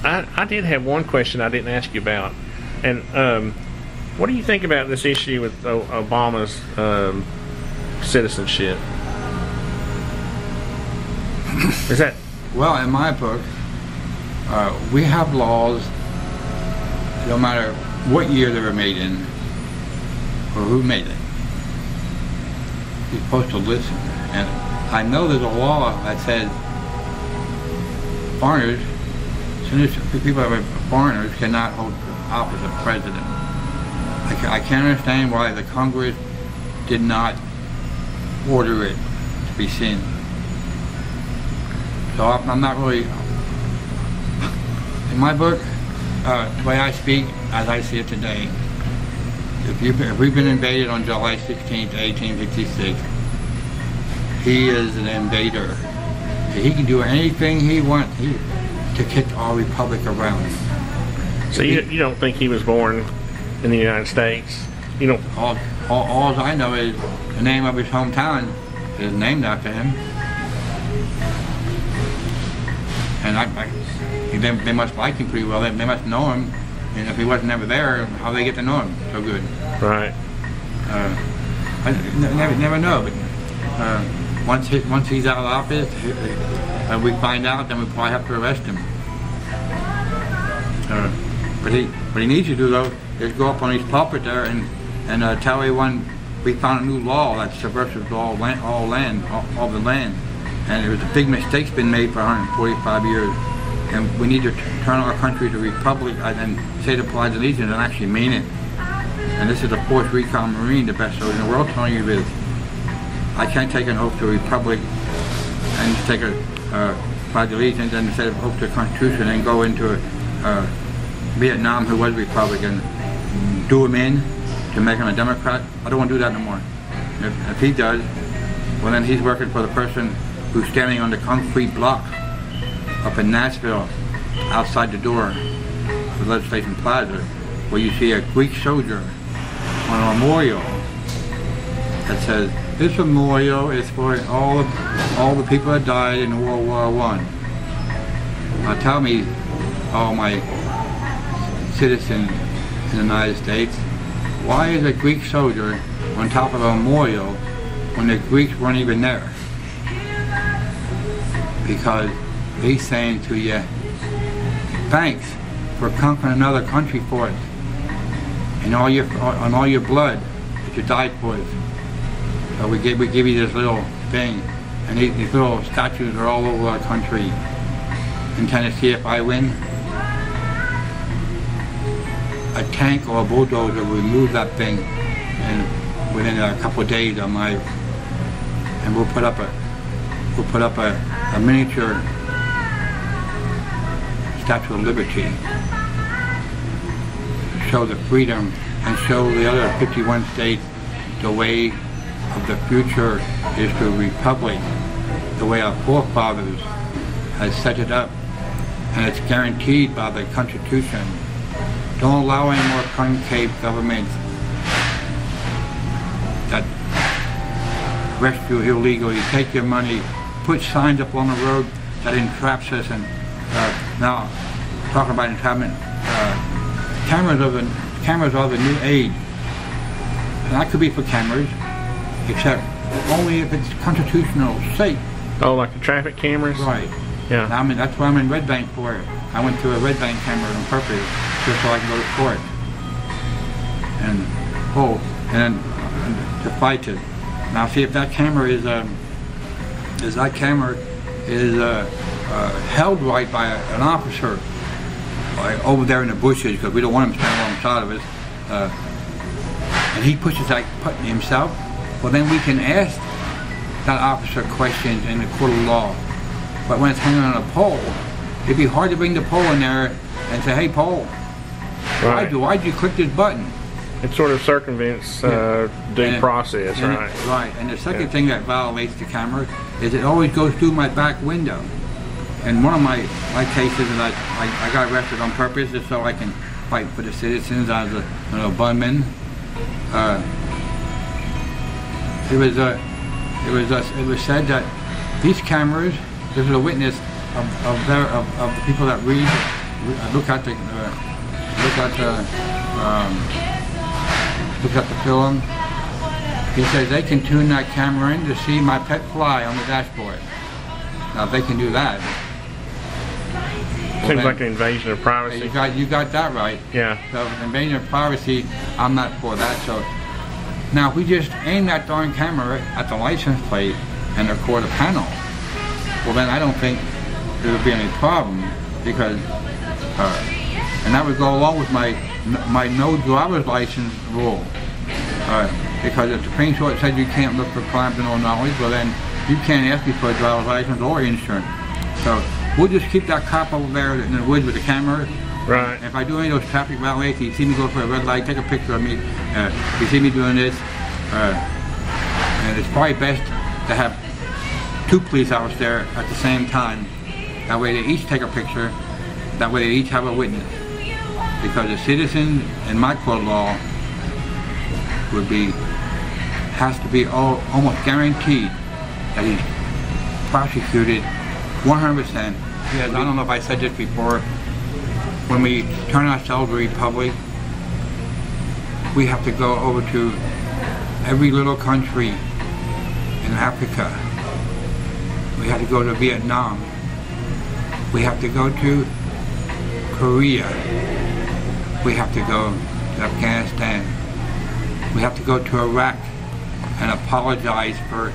I did have one question I didn't ask you about, and what do you think about this issue with Obama's citizenship? Is that... Well, in my book, we have laws, no matter what year they were made in, or who made it. You're supposed to listen. And I know there's a law that says foreigners, people that are foreigners cannot hold the office of president. I can't understand why the Congress did not order it to be seen. So I'm not really, in my book, the way I speak, as I see it today, if we've been invaded on July 16th, 1856, he is an invader. He can do anything he wants to kick our republic around. So you don't think he was born in the United States? You don't. All I know is the name of his hometown is named after him, and they must like him pretty well. They must know him, and if he wasn't ever there, how they get to know him so good? Right. I never know, but once he's out of office, we find out, then we probably have to arrest him. What he needs to do though is go up on his pulpit there and tell everyone we found a new law that's subversive to all the land, and there was a big mistake's been made for 145 years, and we need to turn our country to republic and say the Pledge of Allegiance and actually mean it. And this is the 4th Recon Marine, the best soldier in the world, telling you this. I can't take an oath to a republic and take a Pledge of Allegiance and instead of oath to the Constitution and go into Vietnam, who was a republic, and do him in to make him a Democrat. I don't want to do that no more. If he does, well then he's working for the person who's standing on the concrete block up in Nashville outside the door of the Legislation Plaza, where you see a Greek soldier on a memorial that says, "This memorial is for all the people that died in World War I." Now tell me, all my citizens in the United States, why is a Greek soldier on top of a memorial when the Greeks weren't even there? Because he's saying to you, thanks for conquering another country for us, and all your blood that you died for us. So we give you this little thing, and these little statues are all over our country. In Tennessee, if I win, a tank or a bulldozer will remove that thing, and within a couple of days, and we'll put up a miniature Statue of Liberty to show the freedom and show the other 51 states the way of the future is to a republic, the way our forefathers has set it up, and it's guaranteed by the Constitution. Don't allow any more concave governments that arrest you illegally, take your money, put signs up on the road that entraps us. And now, talking about entrapment, cameras are the new age. And that could be for cameras, except only if it's constitutional safe. Oh, like the traffic cameras? Right. Yeah. Now, that's what I'm in Red Bank for. I went to a Red Bank camera on purpose just so I can go to court. And to fight it. Now, see if that camera is held right by an officer over there in the bushes, because we don't want him standing alongside of us, and he pushes that button himself, well then we can ask that officer questions in the court of law. But when it's hanging on a pole, it'd be hard to bring the pole in there and say, "Hey, pole, right. why'd you click this button?" It sort of circumvents due process, right? Right. And the second thing that violates the camera is it always goes through my back window. And one of my cases that I got arrested on purpose just so I can fight for the citizens as a bunman. It was said that these cameras, this is a witness of the people that read look at the film. He says they can tune that camera in to see my pet fly on the dashboard. Now, if they can do that, well, seems like an invasion of privacy. You got that right. Yeah. So, invasion of privacy, I'm not for that. So, now if we just aim that darn camera at the license plate and record a panel, well, then I don't think there would be any problem, because, and that would go along with my no driver's license rule. Because if the Supreme Court said you can't look for crimes and no knowledge, well then you can't ask me for a driver's license or insurance. So we'll just keep that cop over there in the woods with the camera. Right. And if I do any of those traffic violations, you see me go for a red light, take a picture of me. You see me doing this, and it's probably best to have two police officers there at the same time. That way they each take a picture. That way they each have a witness. Because a citizen in my court of law has to be almost guaranteed that he's prosecuted 100%. Yes, I don't know if I said this before. When we turn ourselves a republic, we have to go over to every little country in Africa. We have to go to Vietnam. We have to go to Korea. We have to go to Afghanistan. We have to go to Iraq and apologize for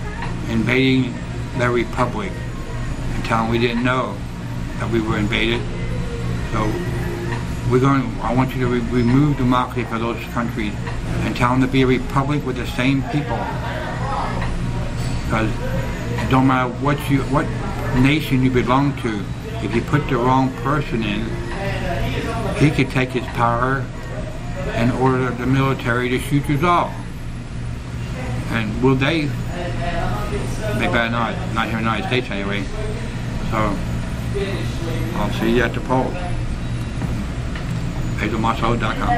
invading their republic and tell them we didn't know that we were invaded. So I want you to remove democracy for those countries and tell them to be a republic with the same people. Because it don't matter what nation you belong to, if you put the wrong person in, he could take his power and order the military to shoot us all. And will they? They better not here in the United States anyway. So I'll see you at the polls. BasilMarceaux.com.